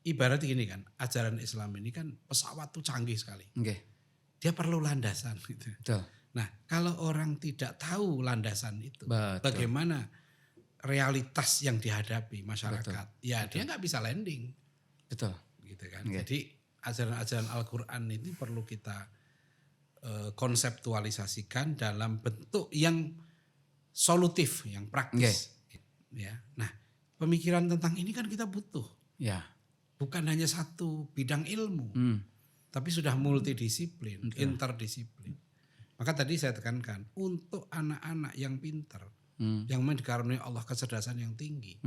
ibarat gini kan, ajaran Islam ini kan pesawat tuh canggih sekali. Nggih. Dia perlu landasan gitu. Betul. Nah, kalau orang tidak tahu landasan itu, Betul. bagaimana realitas yang dihadapi masyarakat? Betul. Ya dia nggak bisa landing, Betul. gitu kan. Nggih. Jadi ajaran-ajaran Al-Quran ini perlu kita konseptualisasikan dalam bentuk yang solutif, yang praktis. Ya, nah pemikiran tentang ini kan kita butuh. Ya. Bukan hanya satu bidang ilmu, tapi sudah multidisiplin, interdisiplin. Maka tadi saya tekankan, untuk anak-anak yang pintar, yang memang dikaruniai Allah kecerdasan yang tinggi,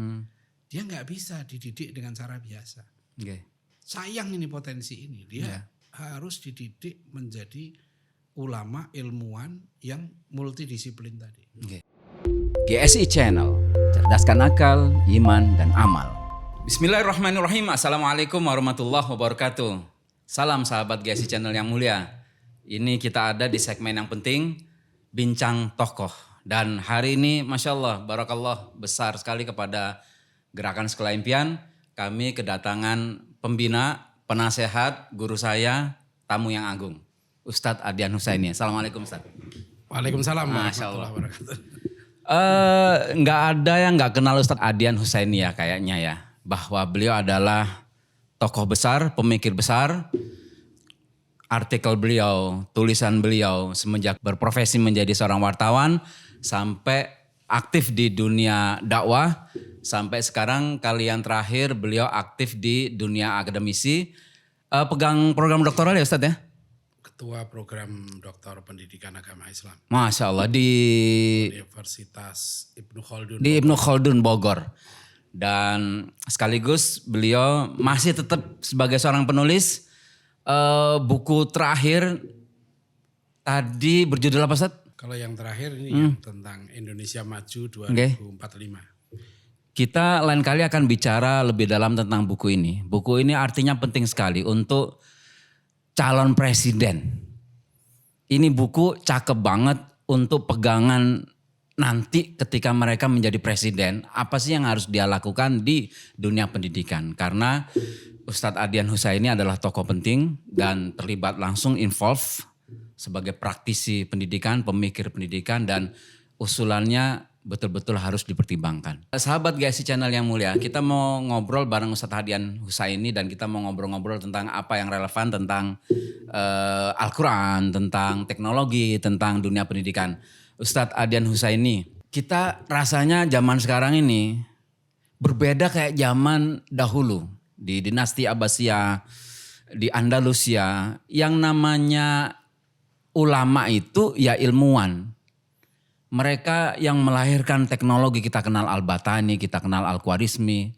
dia nggak bisa dididik dengan cara biasa. Nggih. Sayang ini potensi ini, dia harus dididik menjadi ulama, ilmuwan yang multidisiplin tadi. Nggih. GSI Channel, cerdaskan akal, iman, dan amal. Bismillahirrahmanirrahim. Assalamualaikum warahmatullahi wabarakatuh. Salam sahabat GSI Channel yang mulia. Ini kita ada di segmen yang penting, Bincang Tokoh. Dan hari ini Masya Allah, barakallah besar sekali kepada Gerakan Sekolah Impian. Kami kedatangan pembina, penasehat, guru saya, tamu yang agung. Ustadz Adian Husaini. Assalamualaikum Ustadz. Waalaikumsalam Masya warahmatullahi Allah. wabarakatuh. Nggak ada yang nggak kenal Ustadz Adian Husaini ya kayaknya ya. Bahwa beliau adalah tokoh besar, pemikir besar. Artikel beliau, tulisan beliau semenjak berprofesi menjadi seorang wartawan sampai aktif di dunia dakwah. Sampai sekarang kalian terakhir beliau aktif di dunia akademisi. Pegang program doktoral ya Ustadz ya? Ketua Program Doktor Pendidikan Agama Islam Masya Allah di Universitas Ibnu Khaldun. di Ibnu Khaldun Bogor. Dan sekaligus beliau masih tetap sebagai seorang penulis. Buku terakhir tadi berjudul apa Ustaz? Kalau yang terakhir ini yang tentang Indonesia Maju 2045. Kita lain kali akan bicara lebih dalam tentang buku ini. Buku ini artinya penting sekali untuk calon presiden. Ini buku cakep banget untuk pegangan nanti ketika mereka menjadi presiden. Apa sih yang harus dia lakukan di dunia pendidikan. Karena Ustadz Adian Husaini adalah tokoh penting dan terlibat langsung involve sebagai praktisi pendidikan, pemikir pendidikan dan usulannya betul-betul harus dipertimbangkan. Sahabat GSI Channel yang mulia, kita mau ngobrol bareng Ustadz Adian Husaini dan kita mau ngobrol-ngobrol tentang apa yang relevan tentang Al-Quran, tentang teknologi, tentang dunia pendidikan. Ustadz Adian Husaini, kita rasanya zaman sekarang ini berbeda kayak zaman dahulu. Di dinasti Abbasiyah, di Andalusia, yang namanya ulama itu ya ilmuwan. Mereka yang melahirkan teknologi, kita kenal Al-Batani, kita kenal Al-Khwarizmi.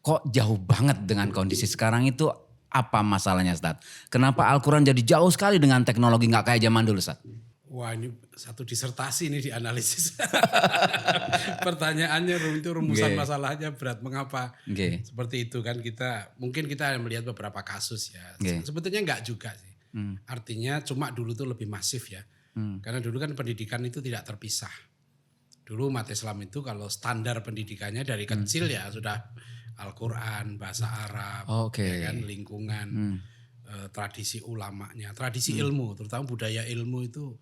Kok jauh banget dengan kondisi sekarang itu, apa masalahnya Ustaz? Kenapa Al-Quran jadi jauh sekali dengan teknologi gak kayak zaman dulu Ustaz? Wah ini satu disertasi ini dianalisis. Pertanyaannya itu rumusan masalahnya berat. Mengapa seperti itu kan mungkin kita melihat beberapa kasus ya. Sebetulnya enggak juga sih. Artinya cuma dulu tuh lebih masif ya. Karena dulu kan pendidikan itu tidak terpisah. Dulu umat Islam itu kalau standar pendidikannya dari kecil ya sudah Al-Quran, bahasa Arab, ya kan, lingkungan, tradisi ulamanya, tradisi ilmu, terutama budaya ilmu itu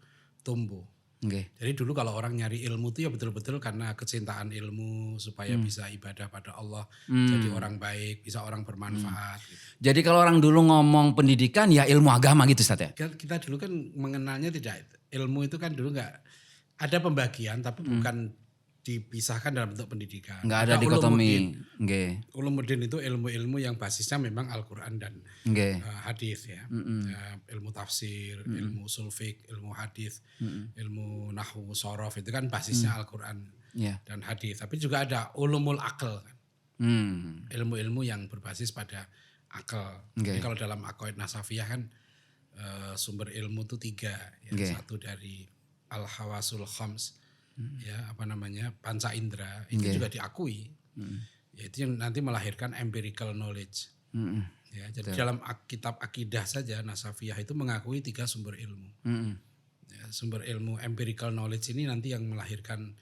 tumbuh. Jadi dulu kalau orang nyari ilmu itu ya betul-betul karena kecintaan ilmu supaya bisa ibadah pada Allah, jadi orang baik, bisa orang bermanfaat. Gitu. Jadi kalau orang dulu ngomong pendidikan ya ilmu agama gitu Ustaz ya? Kita dulu kan mengenalnya tidak, ilmu itu kan dulu enggak ada pembagian tapi bukan dipisahkan dalam bentuk pendidikan. Enggak ada dikotomi. Ulumuddin itu ilmu-ilmu yang basisnya memang Al-Quran dan hadis ya. Ilmu tafsir, ilmu ushul fiqh, ilmu hadis, ilmu nahwu, shorof itu kan basisnya Al-Quran dan hadis. Tapi juga ada ulumul akal kan. Ilmu-ilmu yang berbasis pada akal. Jadi kalau dalam Aqaid Nasafiyah kan sumber ilmu itu 3. Ya. Satu dari Al-Hawasul Khams. Ya apa namanya panca indera itu juga diakui, yaitu yang nanti melahirkan empirical knowledge. Ya, jadi dalam kitab akidah saja Nasafiyah itu mengakui 3 sumber ilmu. Ya, sumber ilmu empirical knowledge ini nanti yang melahirkan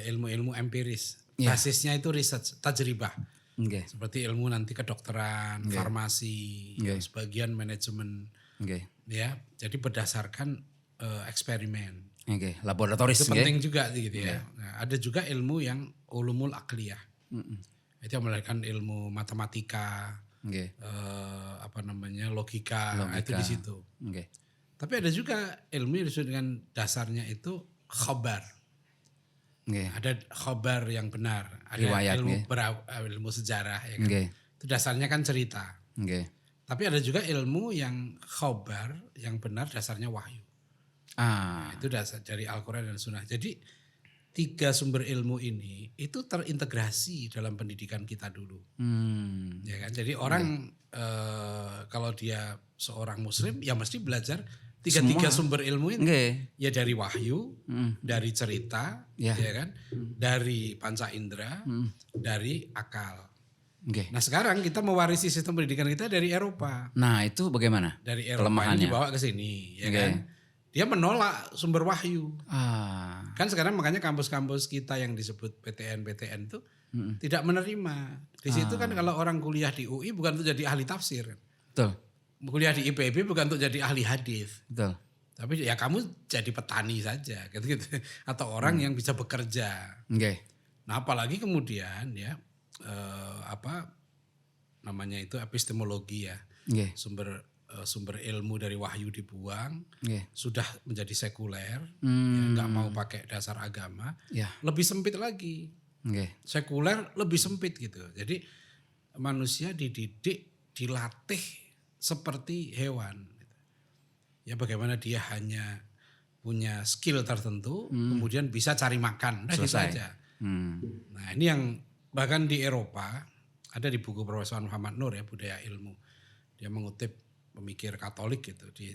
ilmu-ilmu empiris. Basisnya itu research, tajribah. Okay. Seperti ilmu nanti kedokteran, farmasi, sebagian manajemen. Ya, jadi berdasarkan eksperimen. Laboratoris. Itu penting juga gitu ya. Nah, ada juga ilmu yang ulumul akliyah. Itu yang melahirkan ilmu matematika, logika. Itu di situ. Tapi ada juga ilmu yang disebut dengan dasarnya itu khabar. Ada khabar yang benar, ada riwayat, ilmu sejarah ya kan. Itu dasarnya kan cerita. Tapi ada juga ilmu yang khabar yang benar dasarnya wahyu. Nah, itu dasar dari Al-Quran dan Sunnah. Jadi 3 sumber ilmu ini itu terintegrasi dalam pendidikan kita dulu. Ya kan? Jadi orang kalau dia seorang muslim ya mesti belajar 3 sumber ilmu ini. Ya dari wahyu, dari cerita, ya kan? Dari panca indera, dari akal. Nah sekarang kita mewarisi sistem pendidikan kita dari Eropa. Nah itu bagaimana? Dari Eropa ini dibawa ke sini, ya kan? Dia menolak sumber wahyu. Kan sekarang makanya kampus-kampus kita yang disebut PTN itu tidak menerima. Di situ kan kalau orang kuliah di UI bukan untuk jadi ahli tafsir. Betul. Kuliah di IPB bukan untuk jadi ahli hadis. Betul. Tapi ya kamu jadi petani saja gitu. Atau orang yang bisa bekerja. Nah apalagi kemudian ya itu epistemologi ya. Sumber ilmu dari wahyu dibuang, sudah menjadi sekuler, nggak mau pakai dasar agama, lebih sempit lagi. Sekuler lebih sempit gitu. Jadi manusia dididik, dilatih seperti hewan. Ya bagaimana dia hanya punya skill tertentu, kemudian bisa cari makan, gitu aja. Nah ini yang bahkan di Eropa, ada di buku Profesor Muhammad Nur ya, Budaya Ilmu. Dia mengutip pemikir Katolik gitu di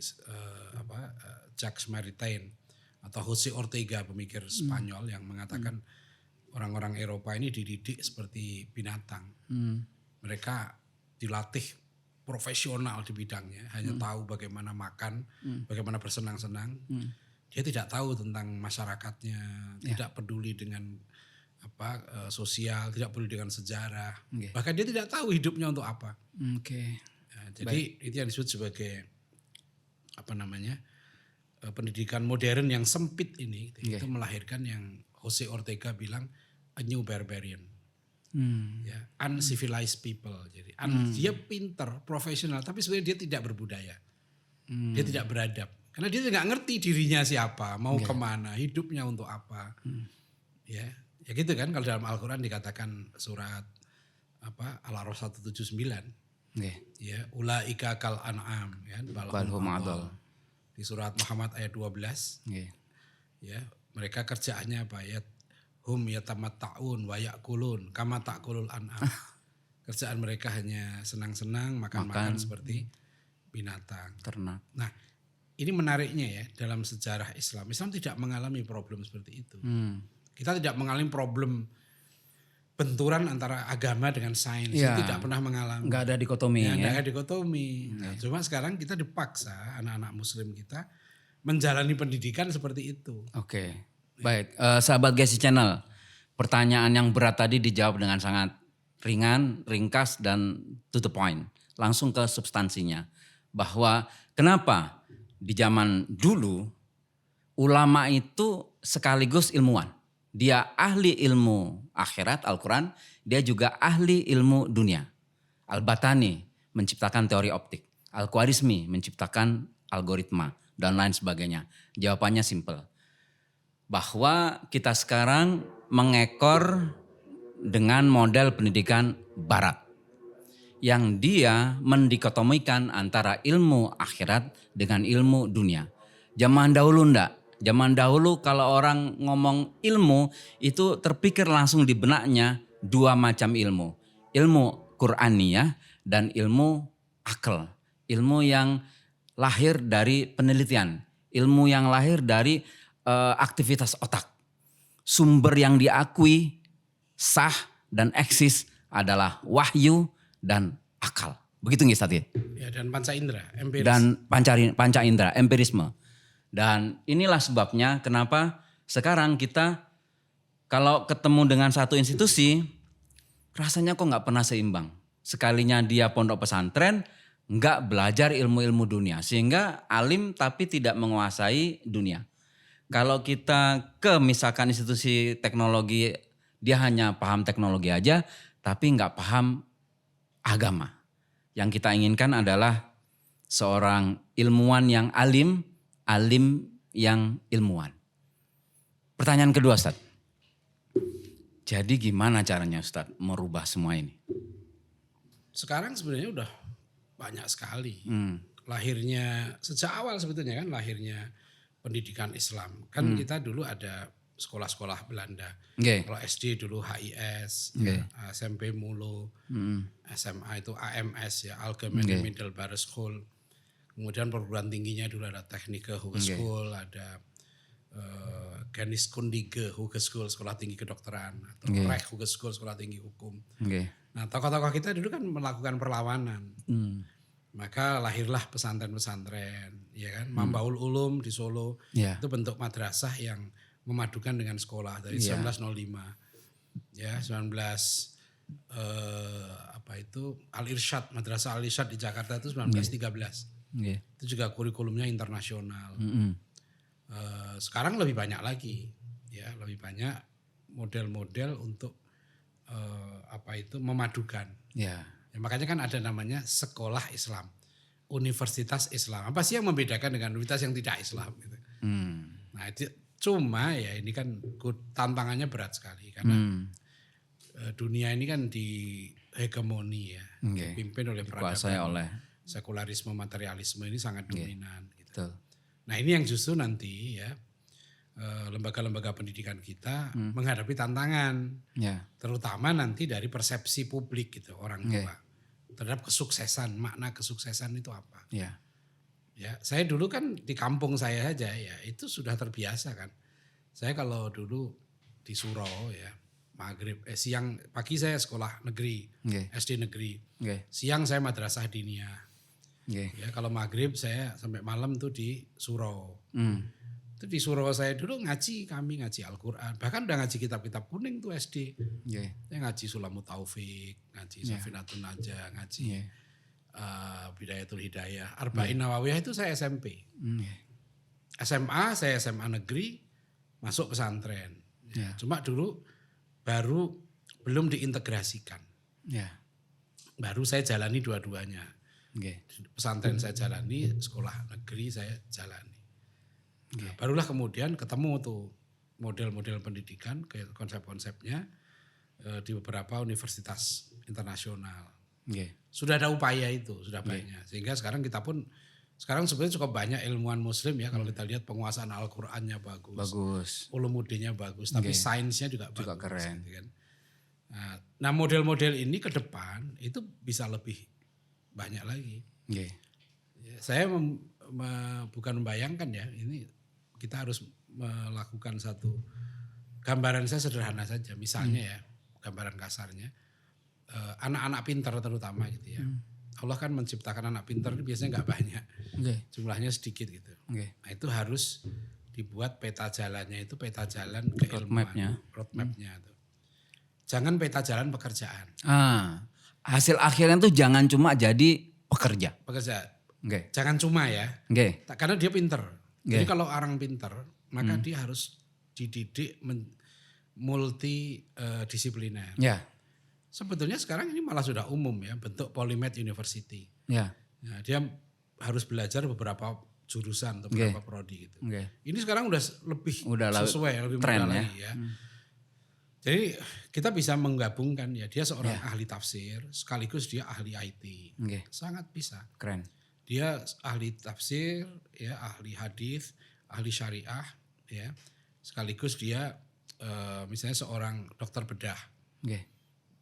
Jacques Maritain atau Jose Ortega, pemikir Spanyol yang mengatakan orang-orang Eropa ini dididik seperti binatang. Mereka dilatih profesional di bidangnya, hanya tahu bagaimana makan, bagaimana bersenang-senang. Dia tidak tahu tentang masyarakatnya, tidak peduli dengan sosial, tidak peduli dengan sejarah. Bahkan dia tidak tahu hidupnya untuk apa. Jadi itu yang disebut sebagai pendidikan modern yang sempit ini, itu melahirkan yang Jose Ortega bilang a new barbarian. Ya, uncivilized people. Jadi dia pinter, profesional, tapi sebenarnya dia tidak berbudaya. Dia tidak beradab. Karena dia tidak ngerti dirinya siapa, mau kemana, hidupnya untuk apa. Ya gitu kan, kalau dalam Al-Quran dikatakan surat Al-A'raf 179. Ya, ulaika kal an'am ya, balhum adall. Di surat Muhammad ayat 12. Ya, mereka kerjaannya apa ya? Hum yatamatta'un wa ya'kulun kama ta'kulul an'am. Kerjaan mereka hanya senang-senang, makan-makan seperti binatang. Ternak. Nah, ini menariknya ya, dalam sejarah Islam. Islam tidak mengalami problem seperti itu. Kita tidak mengalami problem benturan antara agama dengan sains. Tidak pernah mengalami. Enggak ada dikotomi. Enggak ada dikotomi. Nah, cuma sekarang kita dipaksa, anak-anak muslim kita menjalani pendidikan seperti itu. Baik, sahabat Gesi Channel, pertanyaan yang berat tadi dijawab dengan sangat ringan, ringkas, dan to the point. Langsung ke substansinya. Bahwa kenapa di zaman dulu ulama itu sekaligus ilmuwan. Dia ahli ilmu akhirat, Al-Quran, dia juga ahli ilmu dunia. Al-Batani menciptakan teori optik. Al-Khwarizmi menciptakan algoritma, dan lain sebagainya. Jawabannya simple. Bahwa kita sekarang mengekor dengan model pendidikan barat. Yang dia mendikotomikan antara ilmu akhirat dengan ilmu dunia. Zaman dahulu enggak. Zaman dahulu kalau orang ngomong ilmu itu terpikir langsung di benaknya 2 macam ilmu. Ilmu Qur'aniyah dan ilmu akal. Ilmu yang lahir dari penelitian. Ilmu yang lahir dari aktivitas otak. Sumber yang diakui sah dan eksis adalah wahyu dan akal. Begitu nggih Ustaz? Ya, dan panca indera, empiris. Dan panca indera, empirisme. Dan inilah sebabnya kenapa sekarang kita kalau ketemu dengan satu institusi, rasanya kok nggak pernah seimbang. Sekalinya dia pondok pesantren, nggak belajar ilmu-ilmu dunia. Sehingga alim tapi tidak menguasai dunia. Kalau kita ke misalkan institusi teknologi, dia hanya paham teknologi aja, tapi nggak paham agama. Yang kita inginkan adalah seorang ilmuwan yang alim, alim yang ilmuwan. Pertanyaan kedua, Ustaz. Jadi gimana caranya Ustaz merubah semua ini? Sekarang sebenarnya udah banyak sekali. Lahirnya sejak awal sebetulnya kan lahirnya pendidikan Islam. Kan kita dulu ada sekolah-sekolah Belanda. Kalau SD dulu HIS, ya, SMP Mulo, SMA itu AMS ya, Algemene Middelbare School. Kemudian perguruan tingginya dulu ada Technische Hogeschool, ada Geneeskundige Hogeschool, sekolah tinggi kedokteran, atau Recht Hogeschool, sekolah tinggi hukum. Nah, tokoh-tokoh kita dulu kan melakukan perlawanan. Maka lahirlah pesantren-pesantren, ya kan? Mambaul Ulum di Solo itu bentuk madrasah yang memadukan dengan sekolah dari 1905. Ya, 19 Al-Irsyad, Madrasah Al-Irsyad di Jakarta itu 1913. Itu juga kurikulumnya internasional. Sekarang lebih banyak lagi, ya, lebih banyak model-model untuk memadukan. Ya, makanya kan ada namanya sekolah Islam, universitas Islam. Apa sih yang membedakan dengan universitas yang tidak Islam? Gitu. Nah itu cuma ya ini kan tantangannya berat sekali karena dunia ini kan dihegemoni ya, dipimpin oleh peradaban, sekularisme, materialisme ini sangat dominan. Gitu. Nah ini yang justru nanti ya lembaga-lembaga pendidikan kita menghadapi tantangan, terutama nanti dari persepsi publik gitu orang tua terhadap kesuksesan, makna kesuksesan itu apa? Ya, saya dulu kan di kampung saya aja ya itu sudah terbiasa kan. Saya kalau dulu di Surau ya maghrib, siang pagi saya sekolah negeri, SD negeri, siang saya madrasah diniyah. Ya kalau maghrib saya sampai malam tuh di Surau. Itu di Surau saya dulu kami ngaji Al-Quran. Bahkan udah ngaji kitab-kitab kuning tuh SD. Saya ngaji Sulamut Taufik, ngaji Safinatun Najah, ngaji Bidayatul Hidayah. Arba'in Nawawiyah itu saya SMP. SMA saya SMA negeri, masuk pesantren. Cuma dulu belum diintegrasikan. Baru saya jalani dua-duanya. Pesantren saya jalani, sekolah negeri saya jalani. Nah, barulah kemudian ketemu tuh model-model pendidikan, konsep-konsepnya di beberapa universitas internasional. Sudah ada upaya itu, sudah banyak. Sehingga sekarang kita pun, sekarang sebenarnya cukup banyak ilmuwan muslim ya, kalau kita lihat penguasaan Al-Qur'annya bagus. Ulumuddinnya bagus, tapi sainsnya juga bagus. Keren. Gitu kan. Nah model-model ini ke depan itu bisa lebih banyak lagi. Saya bukan membayangkan ya, ini kita harus melakukan satu gambaran saya sederhana saja. Misalnya ya, gambaran kasarnya, anak-anak pintar terutama gitu ya. Allah kan menciptakan anak pintar itu biasanya nggak banyak, jumlahnya sedikit gitu. Nah itu harus dibuat peta jalannya, itu peta jalan keilmuan, roadmapnya tuh. Jangan peta jalan pekerjaan. Hasil akhirnya tuh jangan cuma jadi pekerja. Jangan cuma ya, karena dia pintar. Jadi kalau orang pintar, maka dia harus dididik multidisipliner. Sebetulnya sekarang ini malah sudah umum ya, bentuk Polymath University. Nah, dia harus belajar beberapa jurusan atau beberapa prodi gitu. Ini sekarang udah sesuai, lebih mudah lagi ya. Jadi kita bisa menggabungkan ya, dia seorang ahli tafsir sekaligus dia ahli IT. Sangat bisa. Keren. Dia ahli tafsir, ya, ahli hadis, ahli syariah, ya, sekaligus dia misalnya seorang dokter bedah.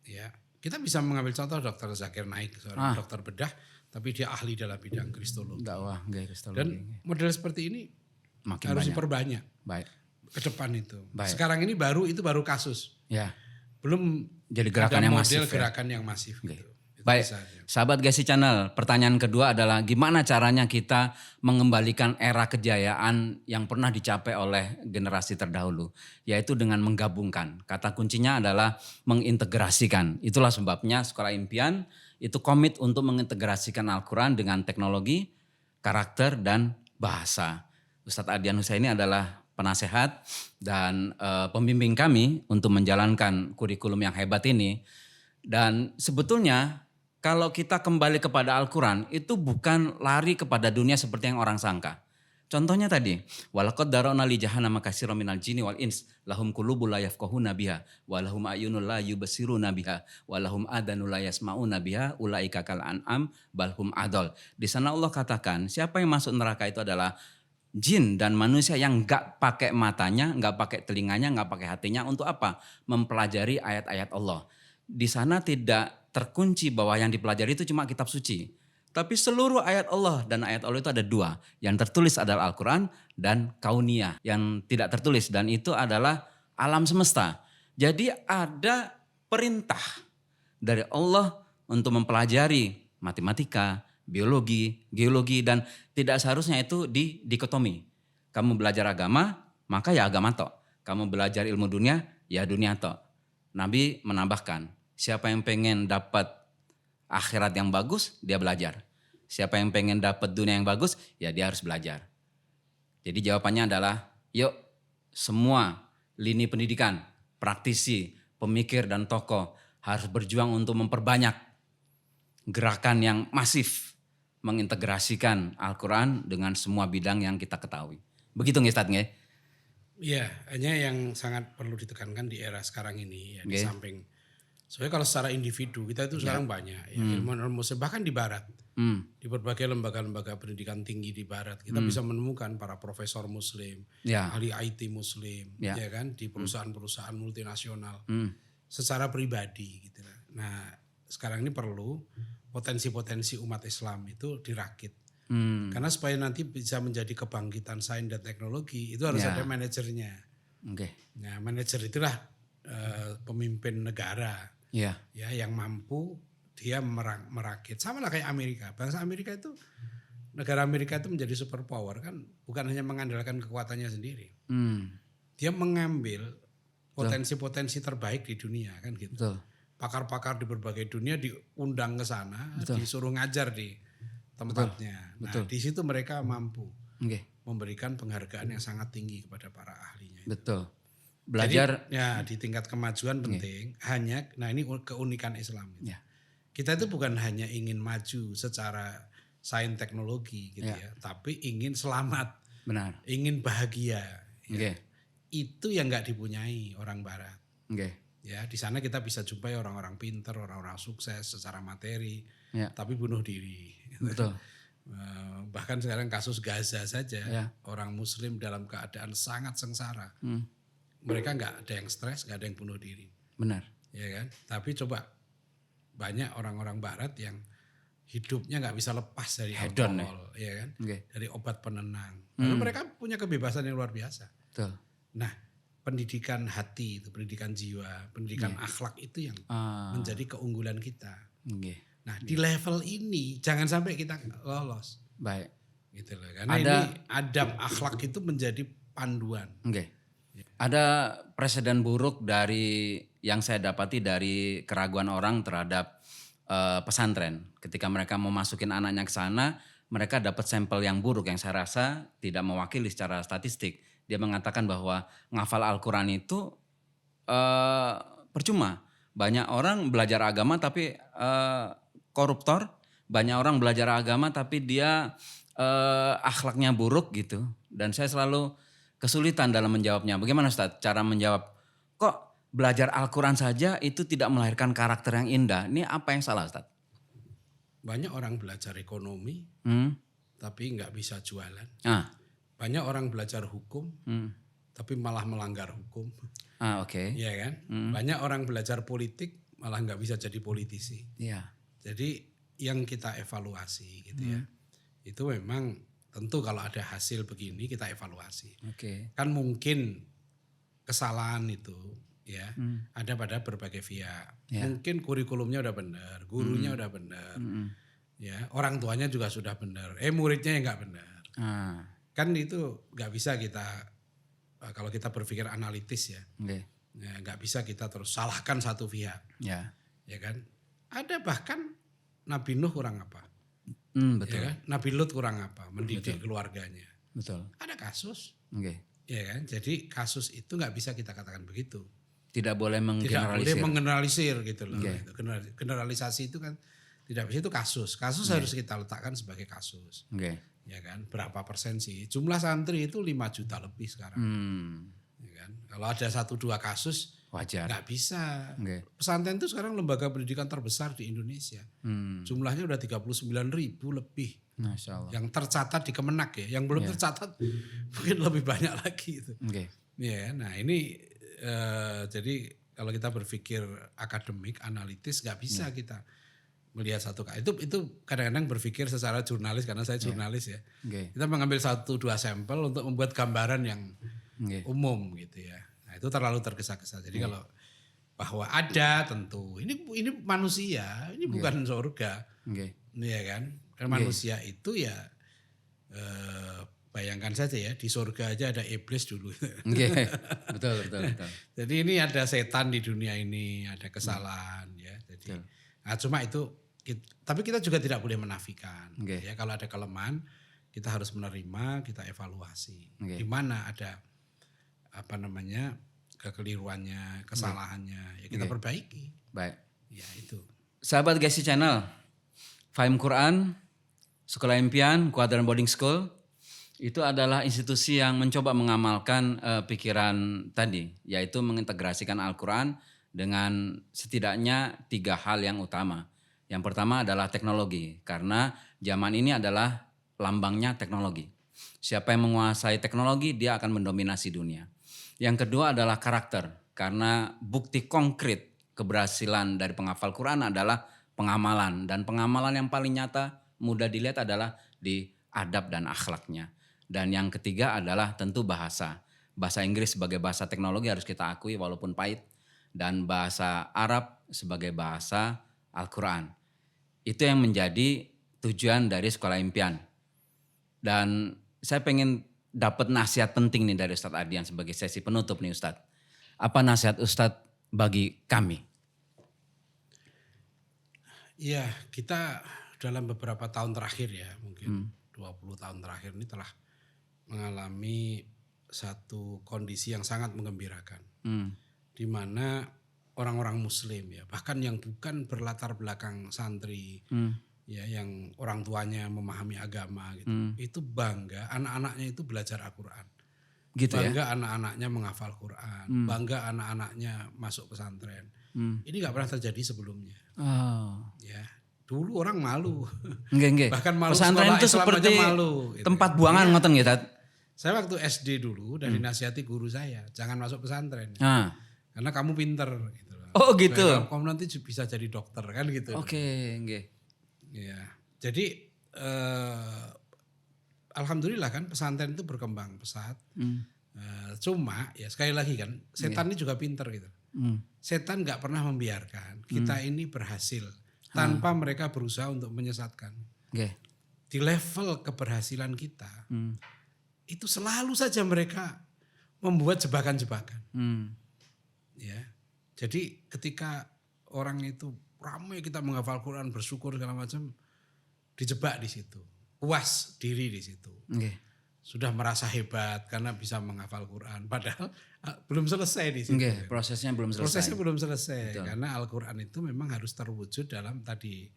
Ya, kita bisa mengambil contoh Dr. Zakir Naik, seorang dokter bedah, tapi dia ahli dalam bidang kristologi. Dan model seperti ini harus diperbanyak ke depan itu. Sekarang ini baru kasus. Belum jadi gerakan yang masif. Gerakan yang masif. Gitu. Baik, Bisa. sahabat Gesi Channel, pertanyaan kedua adalah gimana caranya kita mengembalikan era kejayaan yang pernah dicapai oleh generasi terdahulu, yaitu dengan menggabungkan. Kata kuncinya adalah mengintegrasikan. Itulah sebabnya Sekolah Impian itu komit untuk mengintegrasikan Al-Quran dengan teknologi, karakter, dan bahasa. Ustadz Ardian Husaini adalah penasehat dan pembimbing kami untuk menjalankan kurikulum yang hebat ini. Dan sebetulnya kalau kita kembali kepada Al-Quran itu bukan lari kepada dunia seperti yang orang sangka. Contohnya tadi, walaqad dara'na li jahannama katsiran minal jinni wal ins lahum qulubun la yafqahuna biha wa lahum a'yunun la yubsiruna biha wa lahum adhanun la yasma'una biha ulaika kal an'am bal hum adall. Di sana Allah katakan, siapa yang masuk neraka itu adalah jin dan manusia yang enggak pakai matanya, enggak pakai telinganya, enggak pakai hatinya untuk apa? Mempelajari ayat-ayat Allah. Di sana tidak terkunci bahwa yang dipelajari itu cuma kitab suci. Tapi seluruh ayat Allah, dan ayat Allah itu ada dua. Yang tertulis adalah Al-Quran dan Kauniyah. Yang tidak tertulis, dan itu adalah alam semesta. Jadi ada perintah dari Allah untuk mempelajari matematika, biologi, geologi, dan tidak seharusnya itu dikotomi. Kamu belajar agama, maka ya agama tok. Kamu belajar ilmu dunia, ya dunia tok. Nabi menambahkan, siapa yang pengen dapat akhirat yang bagus, dia belajar. Siapa yang pengen dapat dunia yang bagus, ya dia harus belajar. Jadi jawabannya adalah, yuk semua lini pendidikan, praktisi, pemikir dan tokoh harus berjuang untuk memperbanyak gerakan yang masif, mengintegrasikan Al-Quran dengan semua bidang yang kita ketahui. Begitu nggih Ustadz nggih? Iya, hanya yang sangat perlu ditekankan di era sekarang ini ya, di samping soalnya kalau secara individu kita itu sekarang banyak ya, ilmuwan muslim bahkan di barat. Di berbagai lembaga-lembaga pendidikan tinggi di barat kita bisa menemukan para profesor muslim, ahli IT muslim, ya kan, di perusahaan-perusahaan multinasional secara pribadi gitu. Nah, sekarang ini perlu potensi-potensi umat Islam itu dirakit. Karena supaya nanti bisa menjadi kebangkitan sains dan teknologi itu harus ada manajernya. Nah, manajer itulah pemimpin negara. Ya, yang mampu dia merakit. Sama lah kayak Amerika. Bangsa Amerika itu, negara Amerika itu menjadi superpower kan bukan hanya mengandalkan kekuatannya sendiri. Dia mengambil potensi-potensi terbaik di dunia kan gitu. Pakar-pakar di berbagai dunia diundang ke sana, disuruh ngajar di tempatnya. Nah, di situ mereka mampu memberikan penghargaan yang sangat tinggi kepada para ahlinya. Belajar. Jadi, ya di tingkat kemajuan penting. Hanya, nah ini keunikan Islam. Gitu. Kita itu bukan hanya ingin maju secara sains teknologi gitu ya, tapi ingin selamat, ingin bahagia. Ya. Itu yang nggak dipunyai orang Barat. Ya di sana kita bisa jumpai orang-orang pinter, orang-orang sukses secara materi, tapi bunuh diri. Bahkan sekarang kasus Gaza saja, orang Muslim dalam keadaan sangat sengsara. Mereka nggak ada yang stres, nggak ada yang bunuh diri. Ya kan? Tapi coba banyak orang-orang Barat yang hidupnya nggak bisa lepas dari alkohol, ya kan? Dari obat penenang. Karena mereka punya kebebasan yang luar biasa. Nah, pendidikan hati itu, pendidikan jiwa, pendidikan akhlak itu yang menjadi keunggulan kita. Nah, di level ini jangan sampai kita lolos. Gitu loh. Karena ini adab akhlak itu menjadi panduan. Ada presiden buruk dari yang saya dapati dari keraguan orang terhadap pesantren. Ketika mereka mau masukin anaknya ke sana, mereka dapat sampel yang buruk yang saya rasa tidak mewakili secara statistik. Dia mengatakan bahwa ngafal Al-Quran itu percuma. Banyak orang belajar agama tapi koruptor. Banyak orang belajar agama tapi dia akhlaknya buruk gitu. Dan saya selalu kesulitan dalam menjawabnya. Bagaimana Ustaz cara menjawab? Kok belajar Al-Quran saja itu tidak melahirkan karakter yang indah? Ini apa yang salah Ustaz? Banyak orang belajar ekonomi tapi nggak bisa jualan. Banyak orang belajar hukum tapi malah melanggar hukum. Iya kan? Banyak orang belajar politik malah nggak bisa jadi politisi. Jadi yang kita evaluasi gitu ya. Itu memang tentu kalau ada hasil begini kita evaluasi. Kan mungkin kesalahan itu ya, ada pada berbagai pihak. Mungkin kurikulumnya udah benar, gurunya udah benar, ya, orang tuanya juga sudah benar, muridnya yang nggak benar. Kan itu nggak bisa kita, kalau kita berpikir analitis ya, nggak bisa kita terus salahkan satu pihak, ya kan? Ada bahkan Nabi Nuh kurang apa, betul. Ya kan? Nabi Lut kurang apa, mendidik keluarganya. Betul. Ada kasus, ya kan? Jadi kasus itu nggak bisa kita katakan begitu. Tidak boleh menggeneralisir gitu loh. Generalisasi itu kan tidak bisa, itu kasus. Kasus harus kita letakkan sebagai kasus. Ya kan? Berapa persen sih? Jumlah santri itu 5 juta lebih sekarang. Ya kan? Kalau ada 1-2 kasus wajar. Nggak bisa. Pesantren itu sekarang lembaga pendidikan terbesar di Indonesia. Jumlahnya udah 39.000 lebih. Masya Allah. Yang tercatat di Kemenak ya. Yang belum tercatat mungkin lebih banyak lagi itu. Ya, nah ini jadi kalau kita berpikir akademik, analitis, nggak bisa kita melihat satu itu kadang-kadang berpikir secara jurnalis, karena saya jurnalis ya. Kita mengambil 1-2 sampel untuk membuat gambaran yang umum gitu ya. Nah, itu terlalu tergesa-gesa. Jadi kalau bahwa ada tentu ini manusia, ini bukan surga. Iya kan? Karena manusia itu ya bayangkan saja ya, di surga aja ada iblis dulu. Betul. Jadi ini ada setan di dunia ini, ada kesalahan ya. Jadi nah, cuma itu, tapi kita juga tidak boleh menafikan. Ya, kalau ada kelemahan kita harus menerima, kita evaluasi. Di mana ada kekeliruannya, kesalahannya, ya kita perbaiki. Baik. Ya itu. Sahabat Gesi Channel, Fahim Quran, Sekolah Impian, Quadrant Boarding School, itu adalah institusi yang mencoba mengamalkan pikiran tadi, yaitu mengintegrasikan Al-Quran dengan setidaknya 3 hal yang utama. Yang pertama adalah teknologi, karena zaman ini adalah lambangnya teknologi. Siapa yang menguasai teknologi, dia akan mendominasi dunia. Yang kedua adalah karakter, karena bukti konkret keberhasilan dari penghafal Quran adalah pengamalan. Dan pengamalan yang paling nyata, mudah dilihat adalah di adab dan akhlaknya. Dan yang ketiga adalah tentu bahasa. Bahasa Inggris sebagai bahasa teknologi harus kita akui walaupun pahit. Dan bahasa Arab sebagai bahasa Al-Quran. Itu yang menjadi tujuan dari Sekolah Impian. Dan saya pengen dapat nasihat penting nih dari Ustadz Ardian sebagai sesi penutup nih Ustadz. Apa nasihat Ustadz bagi kami? Iya, kita dalam beberapa tahun terakhir ya, mungkin 20 tahun terakhir ini telah mengalami satu kondisi yang sangat menggembirakan. Di mana orang-orang muslim ya, bahkan yang bukan berlatar belakang santri, ya, yang orang tuanya memahami agama gitu, itu bangga anak-anaknya itu belajar Al-Quran. Gitu bangga ya? Anak-anaknya menghafal Quran, bangga anak-anaknya masuk pesantren. Ini gak pernah terjadi sebelumnya. Ya, dulu orang malu. Bahkan malu pesantren itu Islam seperti aja malu, gitu. Tempat buangan ngoten gitu. Saya waktu SD dulu dari nasihati guru saya, jangan masuk pesantren. Karena kamu pinter gitu. Oh gitu. Kamu nanti bisa jadi dokter kan gitu. Oke. Ya, jadi alhamdulillah kan pesantren itu berkembang pesat. Cuma ya sekali lagi kan setan ini juga pinter gitu. Setan nggak pernah membiarkan kita ini berhasil tanpa mereka berusaha untuk menyesatkan. Di level keberhasilan kita itu selalu saja mereka membuat jebakan-jebakan. Ya, jadi ketika orang itu ramai kita menghafal Quran, bersyukur segala macam, dijebak di situ, puas diri di situ, sudah merasa hebat karena bisa menghafal Quran, padahal belum selesai di situ. Prosesnya belum selesai. Prosesnya belum selesai. Betul. Karena Al-Quran itu memang harus terwujud dalam tadi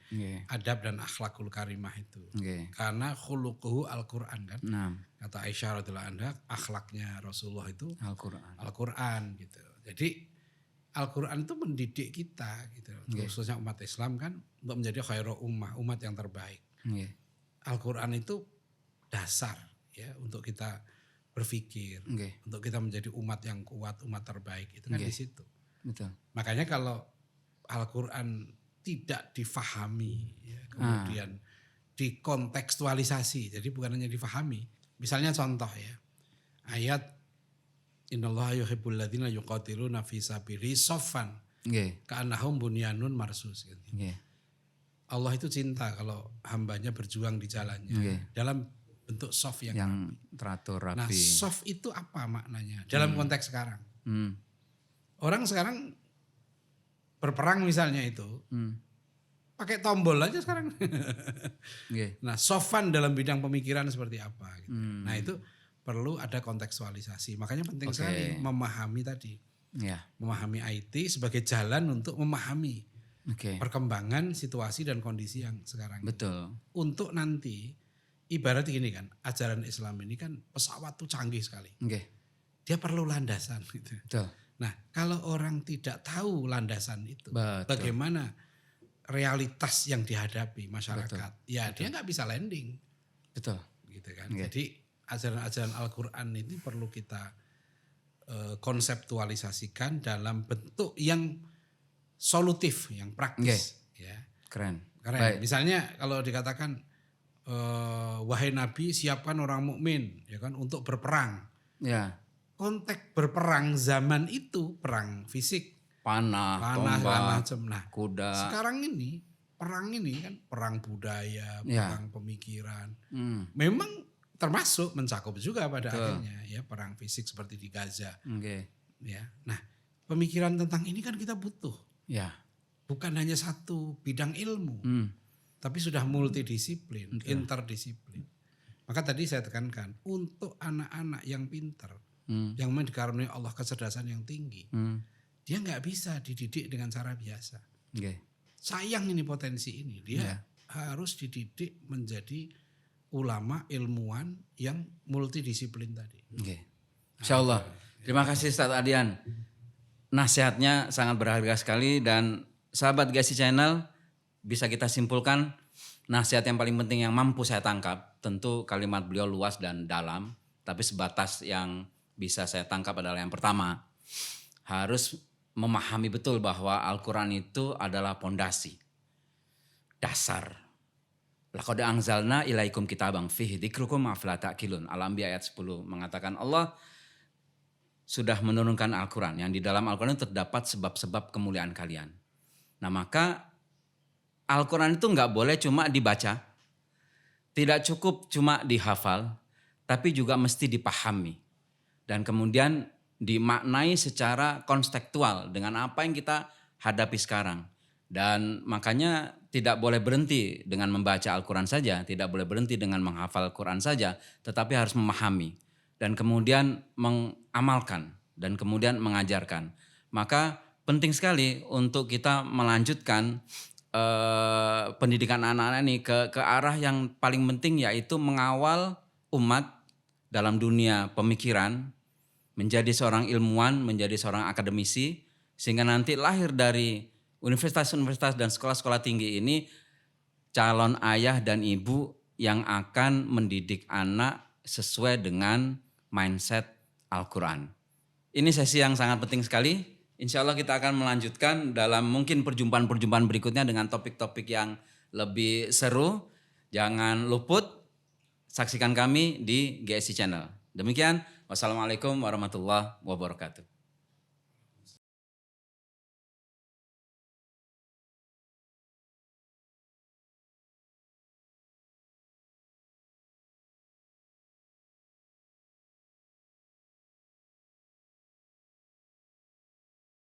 adab dan akhlakul karimah itu. Karena khuluquhu Al-Quran kan. Kata Aisyah radhiyallahu anha, akhlaknya Rasulullah itu Al-Quran gitu. Jadi Al-Quran itu mendidik kita gitu. Khususnya umat Islam kan untuk menjadi khairu ummah, umat yang terbaik. Al-Quran itu dasar ya untuk kita berpikir, untuk kita menjadi umat yang kuat, umat terbaik itu kan di situ. Betul. Makanya kalau Al-Quran tidak difahami, ya, kemudian dikontekstualisasi, jadi bukan hanya difahami. Misalnya contoh ya, ayat Innallaha yuhibbul ladzina yuqatiluna fi sabilihi shaffan ka'annahum bunyanun marsus gitu. Allah itu cinta kalau hambanya berjuang di jalannya dalam bentuk shaf yang teratur rapi. Nah, shaf itu apa maknanya dalam konteks sekarang? Orang sekarang berperang misalnya itu pakai tombol aja sekarang. Nah, shaffan dalam bidang pemikiran seperti apa gitu. Nah, itu perlu ada kontekstualisasi. Makanya penting sekali memahami tadi. Memahami IT sebagai jalan untuk memahami perkembangan situasi dan kondisi yang sekarang. Betul. Untuk nanti ibarat gini kan, ajaran Islam ini kan pesawat tuh canggih sekali. Dia perlu landasan gitu. Betul. Nah, kalau orang tidak tahu landasan itu, bagaimana realitas yang dihadapi masyarakat? Ya dia nggak bisa landing. Betul. Gitu kan. Jadi ajaran-ajaran Al-Quran ini perlu kita konseptualisasikan dalam bentuk yang solutif, yang praktis. Ya. Keren. Misalnya kalau dikatakan wahai Nabi siapkan orang mukmin ya kan untuk berperang. Konteks berperang zaman itu perang fisik, panah, tombak, nah, kuda. Sekarang ini perang ini kan perang budaya, perang pemikiran. Memang termasuk mencakup juga pada akhirnya ya perang fisik seperti di Gaza. Ya. Nah, pemikiran tentang ini kan kita butuh. Bukan hanya satu bidang ilmu. Tapi sudah multidisiplin, interdisiplin. Maka tadi saya tekankan untuk anak-anak yang pintar, yang memang dikaruniai Allah kecerdasan yang tinggi, dia nggak bisa dididik dengan cara biasa. Sayang ini potensi ini, dia harus dididik menjadi ulama ilmuwan yang multidisiplin tadi. Insya Allah. Terima kasih Ustaz Adian. Nasihatnya sangat berharga sekali dan sahabat GSI Channel bisa kita simpulkan nasihat yang paling penting yang mampu saya tangkap. Tentu kalimat beliau luas dan dalam, tapi sebatas yang bisa saya tangkap adalah yang pertama, harus memahami betul bahwa Al-Quran itu adalah pondasi, dasar. Laqad anzalna ilaikum kitaban fihi dzikrukum afala ta'qilun. Al-Anbiya ayat 10 mengatakan Allah sudah menurunkan Al-Quran. Yang di dalam Al-Quran terdapat sebab-sebab kemuliaan kalian. Nah maka Al-Quran itu nggak boleh cuma dibaca. Tidak cukup cuma dihafal. Tapi juga mesti dipahami. Dan kemudian dimaknai secara kontekstual dengan apa yang kita hadapi sekarang. Dan makanya tidak boleh berhenti dengan membaca Al-Quran saja, tidak boleh berhenti dengan menghafal Al-Quran saja, tetapi harus memahami dan kemudian mengamalkan dan kemudian mengajarkan. Maka penting sekali untuk kita melanjutkan pendidikan anak-anak ini ke arah yang paling penting, yaitu mengawal umat dalam dunia pemikiran, menjadi seorang ilmuwan, menjadi seorang akademisi, sehingga nanti lahir dari universitas-universitas dan sekolah-sekolah tinggi ini calon ayah dan ibu yang akan mendidik anak sesuai dengan mindset Al-Quran. Ini sesi yang sangat penting sekali. Insya Allah kita akan melanjutkan dalam mungkin perjumpaan-perjumpaan berikutnya dengan topik-topik yang lebih seru. Jangan luput, saksikan kami di GSI Channel. Demikian, wassalamualaikum warahmatullahi wabarakatuh.